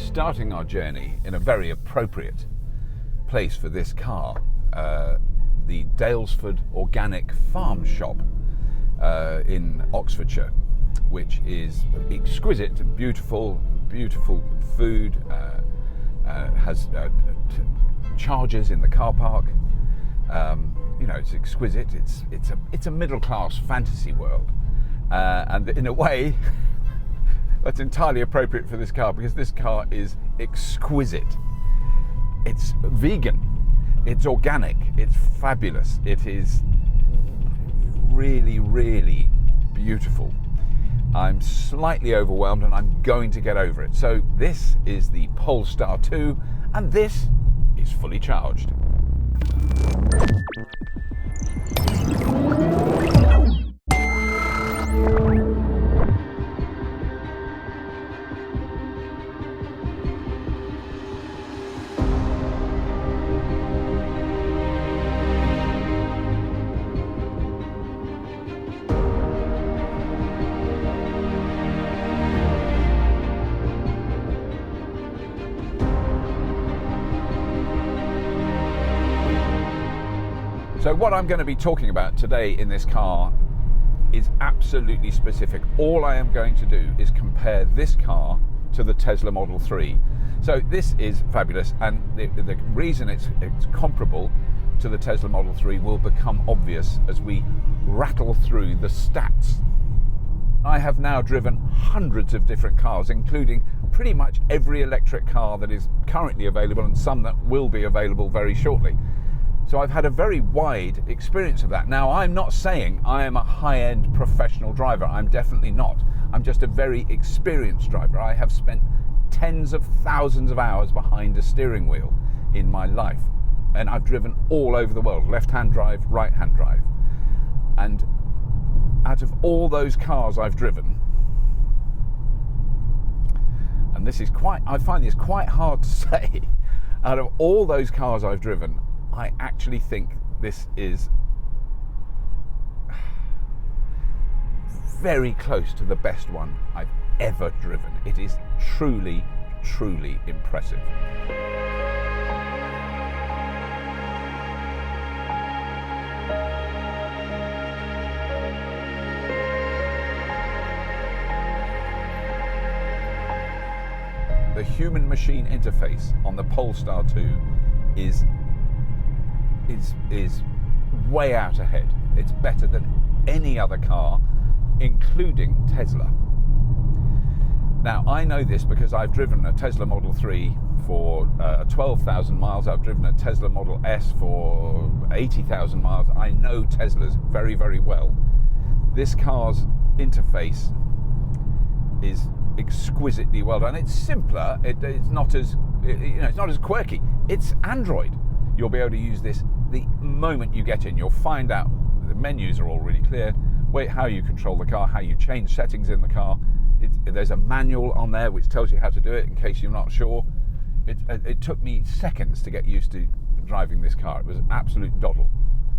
starting our journey in a very appropriate place for this car, the Dalesford Organic Farm Shop in Oxfordshire, which is exquisite, beautiful food, has chargers in the car park. It's exquisite. It's a middle-class fantasy world, and in a way that's entirely appropriate for this car, because this car is exquisite. It's vegan, it's organic, it's fabulous, it is really, really beautiful. I'm slightly overwhelmed and I'm going to get over it. So this is the Polestar 2 and this is fully charged. So what I'm going to be talking about today in this car is absolutely specific. All I am going to do is compare this car to the Tesla Model 3. So this is fabulous, and the reason it's comparable to the Tesla Model 3 will become obvious as we rattle through the stats. I have now driven hundreds of different cars, including pretty much every electric car that is currently available and some that will be available very shortly. So I've had a very wide experience of that. Now, I'm not saying I am a high-end professional driver. I'm definitely not. I'm just a very experienced driver. I have spent tens of thousands of hours behind a steering wheel in my life. And I've driven all over the world, left-hand drive, right-hand drive. And out of all those cars I've driven, and I find this quite hard to say, out of all those cars I've driven, I actually think this is very close to the best one I've ever driven. It is truly, truly impressive. The human-machine interface on the Polestar 2 is way out ahead. It's better than any other car, including Tesla. Now, I know this because I've driven a Tesla Model 3 for 12,000 miles. I've driven a Tesla Model S for 80,000 miles. I know Teslas very, very well. This car's interface is exquisitely well done. It's simpler. It's not as quirky. It's Android. You'll be able to use this the moment you get in. You'll find out the menus are all really clear, how you control the car, how you change settings in the car. There's a manual on there which tells you how to do it in case you're not sure. It took me seconds to get used to driving this car. It was absolute doddle.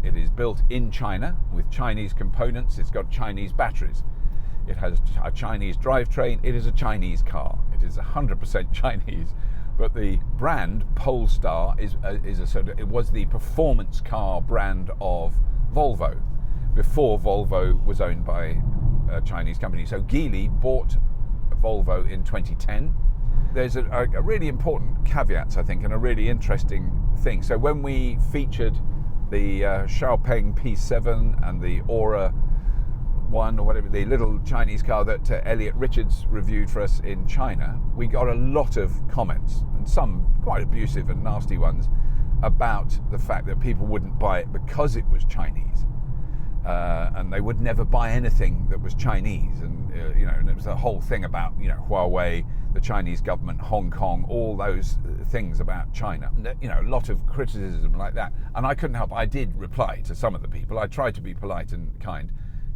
It is built in China with Chinese components. It's got Chinese batteries. It has a Chinese drivetrain. It is a Chinese car. It is 100% Chinese. But the brand Polestar it was the performance car brand of Volvo before Volvo was owned by a Chinese company. So Geely bought Volvo in 2010. There's a really important caveat, I think, and a really interesting thing. So when we featured the Xiaopeng P7 and the Aura 1 or whatever, the little Chinese car that Elliot Richards reviewed for us in China, we got a lot of comments, and some quite abusive and nasty ones, about the fact that people wouldn't buy it because it was Chinese, and they would never buy anything that was Chinese, and and it was the whole thing about Huawei, the Chinese government, Hong Kong, all those things about China. A lot of criticism like that, and I couldn't help. I did reply to some of the people. I tried to be polite and kind,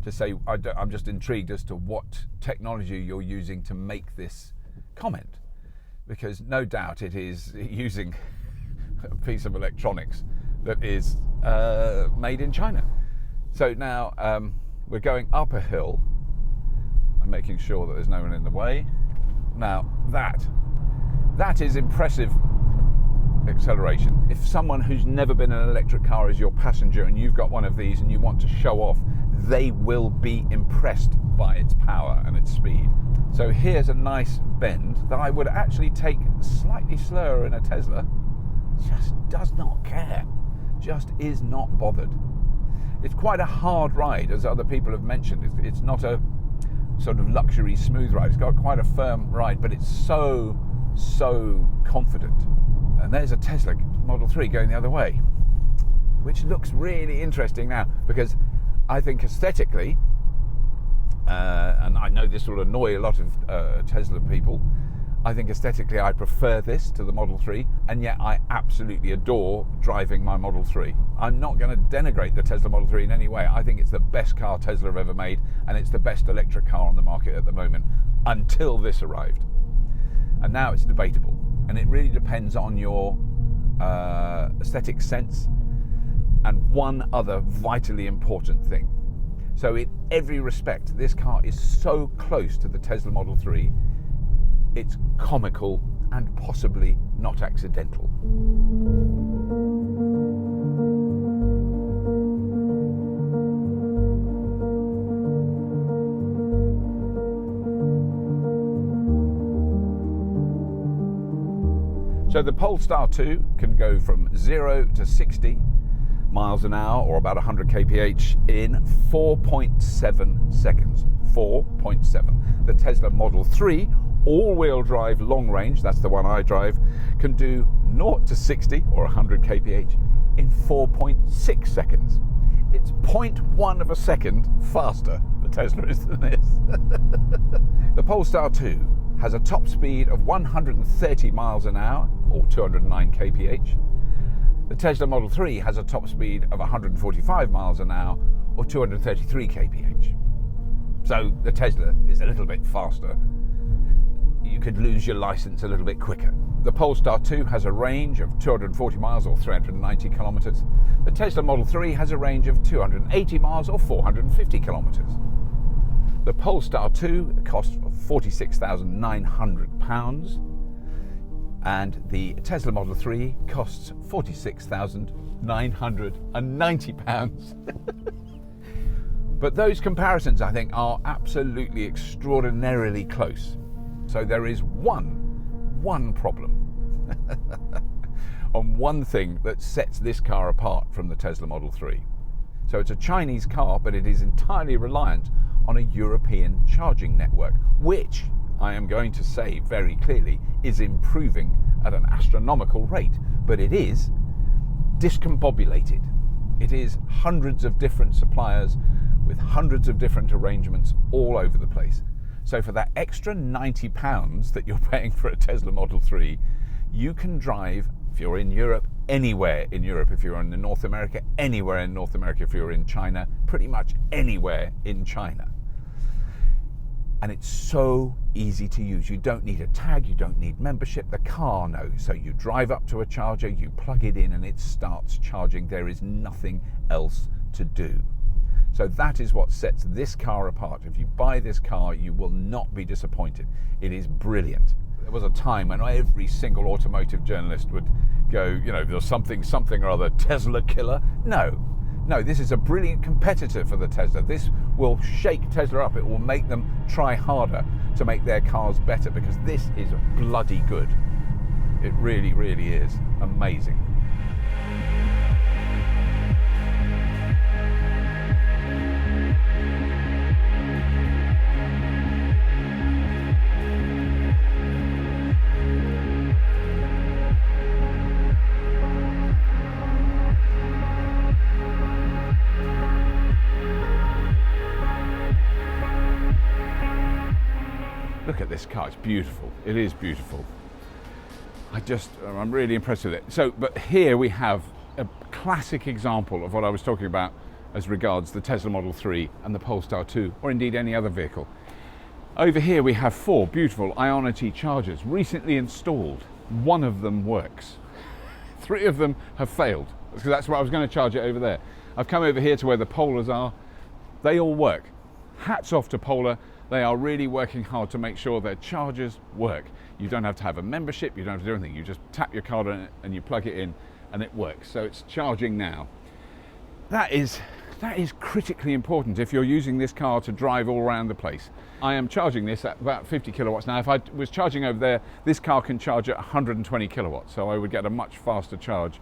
to say I'm just intrigued as to what technology you're using to make this comment, because no doubt it is using a piece of electronics that is made in China. So now we're going up a hill. I'm making sure that there's no one in the way. Now that That is impressive acceleration. If someone who's never been in an electric car is your passenger and you've got one of these and you want to show off, they will be impressed by its power and its speed. So here's a nice bend that I would actually take slightly slower in a Tesla. Just does not care. Just is not bothered. It's quite a hard ride, as other people have mentioned. It's not a sort of luxury smooth ride. It's got quite a firm ride, but it's so confident. And there's a Tesla Model 3 going the other way, which looks really interesting now, because I think aesthetically, and I know this will annoy a lot of Tesla people, I think aesthetically I prefer this to the Model 3, and yet I absolutely adore driving my Model 3. I'm not going to denigrate the Tesla Model 3 in any way. I think it's the best car Tesla have ever made, and it's the best electric car on the market at the moment, until this arrived. And now it's debatable, and it really depends on your aesthetic sense and one other vitally important thing. So in every respect, this car is so close to the Tesla Model 3, it's comical and possibly not accidental. So the Polestar 2 can go from 0 to 60 miles an hour, or about 100 kph, in 4.7 seconds. 4.7. The Tesla Model 3 all-wheel drive long range, that's the one I drive, can do 0 to 60 or 100 kph in 4.6 seconds. It's 0.1 of a second faster, the Tesla is, than this. The Polestar 2 has a top speed of 130 miles an hour or 209 kph. The Tesla Model 3 has a top speed of 145 miles an hour or 233 kph. So the Tesla is a little bit faster. You could lose your license a little bit quicker. The Polestar 2 has a range of 240 miles or 390 kilometers. The Tesla Model 3 has a range of 280 miles or 450 kilometers. The Polestar 2 costs £46,900 and the Tesla Model 3 costs £46,990. But those comparisons, I think, are absolutely extraordinarily close. So there is one problem on one thing that sets this car apart from the Tesla Model 3. So it's a Chinese car, but it is entirely reliant on a European charging network, which I am going to say very clearly is improving at an astronomical rate, but it is discombobulated. It is hundreds of different suppliers with hundreds of different arrangements all over the place. So for that extra £90 that you're paying for a Tesla Model 3, you can drive, if you're in Europe, anywhere in Europe. If you're in North America, anywhere in North America. If you're in China, pretty much anywhere in China. And it's so easy to use. You don't need a tag, you don't need membership. The car knows. So you drive up to a charger, you plug it in and it starts charging. There is nothing else to do. So that is what sets this car apart. If you buy this car, you will not be disappointed. It is brilliant. There was a time when every single automotive journalist would go, you know, there's something or other, Tesla killer. No, this is a brilliant competitor for the Tesla. This will shake Tesla up. It will make them try harder to make their cars better, because this is bloody good. It really, really is amazing. Look at this car, it's beautiful. It is beautiful. I'm really impressed with it. So, but here we have a classic example of what I was talking about as regards the Tesla Model 3 and the Polestar 2, or indeed any other vehicle. Over here we have 4 beautiful Ionity chargers recently installed. One of them works. 3 of them have failed, because that's where I was going to charge it over there. I've come over here to where the Polars are. They all work. Hats off to Polar. They are really working hard to make sure their chargers work. You don't have to have a membership, you don't have to do anything. You just tap your card on it and you plug it in and it works. So it's charging now. That is critically important if you're using this car to drive all around the place. I am charging this at about 50 kilowatts. Now, if I was charging over there, this car can charge at 120 kilowatts, so I would get a much faster charge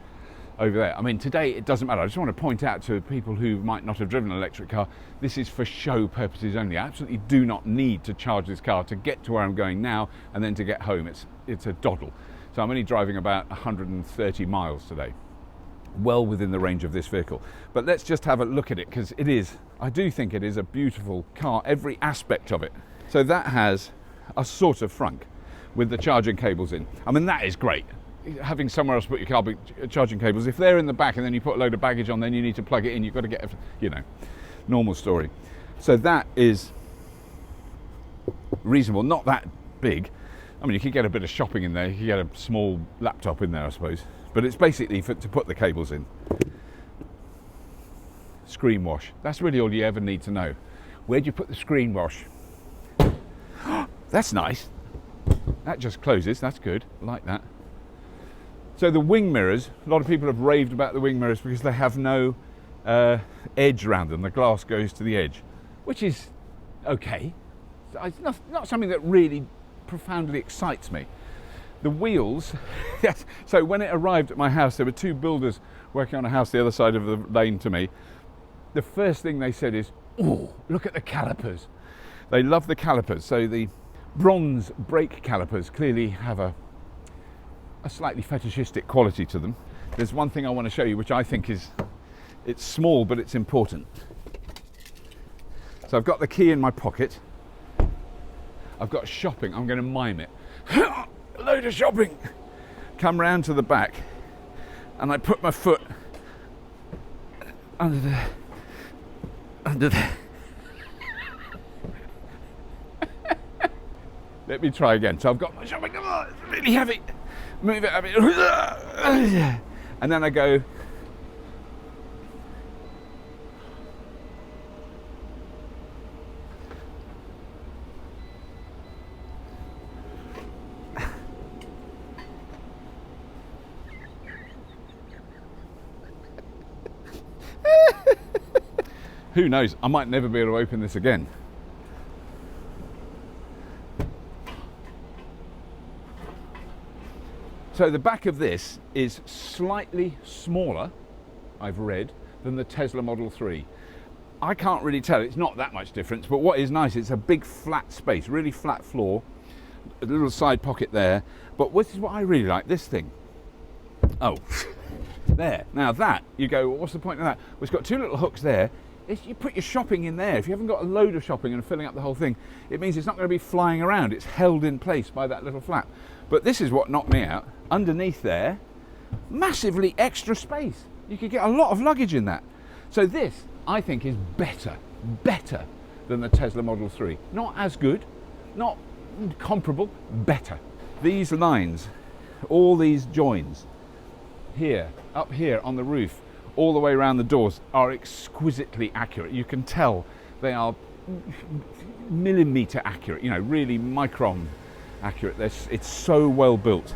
over there. I mean, today it doesn't matter. I just want to point out to people who might not have driven an electric car, this is for show purposes only. I absolutely do not need to charge this car to get to where I'm going now and then to get home. It's a doddle. So I'm only driving about 130 miles today. Well within the range of this vehicle. But let's just have a look at it, because I do think it is a beautiful car, every aspect of it. So that has a sort of frunk with the charging cables in. I mean, that is great. Having somewhere else to put your car charging cables, if they're in the back and then you put a load of baggage on, then you need to plug it in, you've got to get, normal story. So that is reasonable, not that big. I mean, you could get a bit of shopping in there, you could get a small laptop in there, I suppose. But it's basically to put the cables in. Screen wash. That's really all you ever need to know. Where do you put the screen wash? That's nice. That just closes. That's good. I like that. So the wing mirrors, a lot of people have raved about the wing mirrors because they have no edge around them. The glass goes to the edge, which is okay. It's not something that really profoundly excites me. The wheels, yes. So when it arrived at my house, there were two builders working on a house the other side of the lane to me. The first thing they said is, "Oh, look at the calipers." They love the calipers. So the bronze brake calipers clearly have a slightly fetishistic quality to them. There's one thing I want to show you, which I think it's small, but it's important. So I've got the key in my pocket. I've got shopping. I'm going to mime it. A load of shopping. Come round to the back and I put my foot under the let me try again. So I've got my shopping. Oh, it's really heavy. Move it a bit. And then I go who knows, I might never be able to open this again. So the back of this is slightly smaller, I've read, than the Tesla Model 3. I can't really tell, it's not that much difference, but what is nice, it's a big flat space, really flat floor, a little side pocket there, but this is what I really like, this thing. Oh, there. Now that, you go, well, what's the point of that? Well, it's got two little hooks there. You put your shopping in there. If you haven't got a load of shopping and filling up the whole thing, it means it's not going to be flying around. It's held in place by that little flap. But this is what knocked me out. Underneath there, massively extra space. You could get a lot of luggage in that. So this, I think, is better than the Tesla Model 3. Not as good, not comparable, better. These lines, all these joins, here, up here on the roof, all the way around the doors, are exquisitely accurate. You can tell they are millimetre accurate, really micron accurate. It's so well built.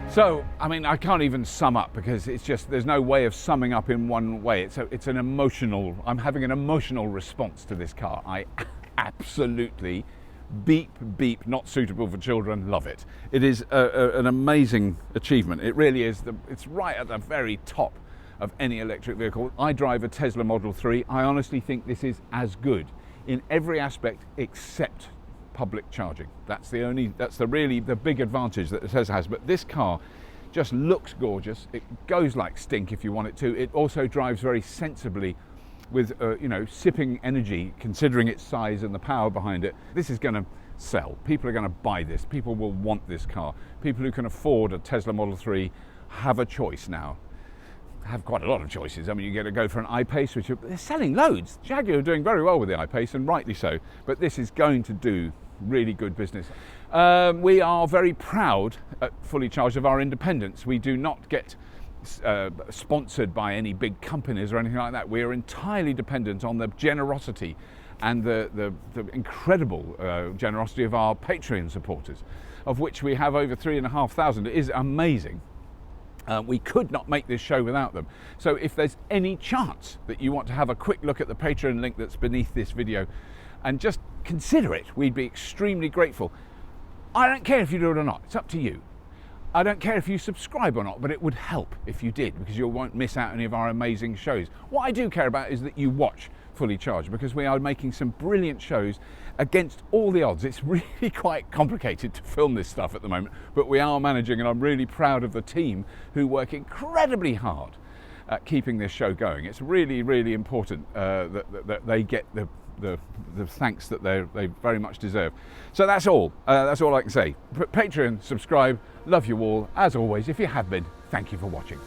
So, I mean, I can't even sum up because there's no way of summing up in one way. I'm having an emotional response to this car. I absolutely beep, beep, not suitable for children, love it. It is an amazing achievement. It really is. It's right at the very top of any electric vehicle. I drive a Tesla Model 3. I honestly think this is as good in every aspect except public charging. That's really the big advantage that the Tesla has. But this car just looks gorgeous. It goes like stink if you want it to. It also drives very sensibly with sipping energy, considering its size and the power behind it. This is going to sell. People are going to buy this. People will want this car. People who can afford a Tesla Model 3 have a choice now. Have quite a lot of choices. I mean, you get to go for an I-Pace, which they're selling loads. Jaguar are doing very well with the I-Pace, and rightly so. But this is going to do really good business. We are very proud at Fully Charged of our independence. We do not get sponsored by any big companies or anything like that. We are entirely dependent on the generosity and the incredible generosity of our Patreon supporters, of which we have over 3,500. It is amazing. We could not make this show without them. So if there's any chance that you want to have a quick look at the Patreon link that's beneath this video and just consider it, we'd be extremely grateful. I don't care if you do it or not, it's up to you. I don't care if you subscribe or not, but it would help if you did, because you won't miss out any of our amazing shows. What I do care about is that you watch Fully Charged, because we are making some brilliant shows against all the odds. It's really quite complicated to film this stuff at the moment, but we are managing, and I'm really proud of the team who work incredibly hard at keeping this show going. It's really, really important that they get the thanks that they very much deserve. So that's all I can say. Patreon, subscribe, love you all. As always, if you have been, thank you for watching.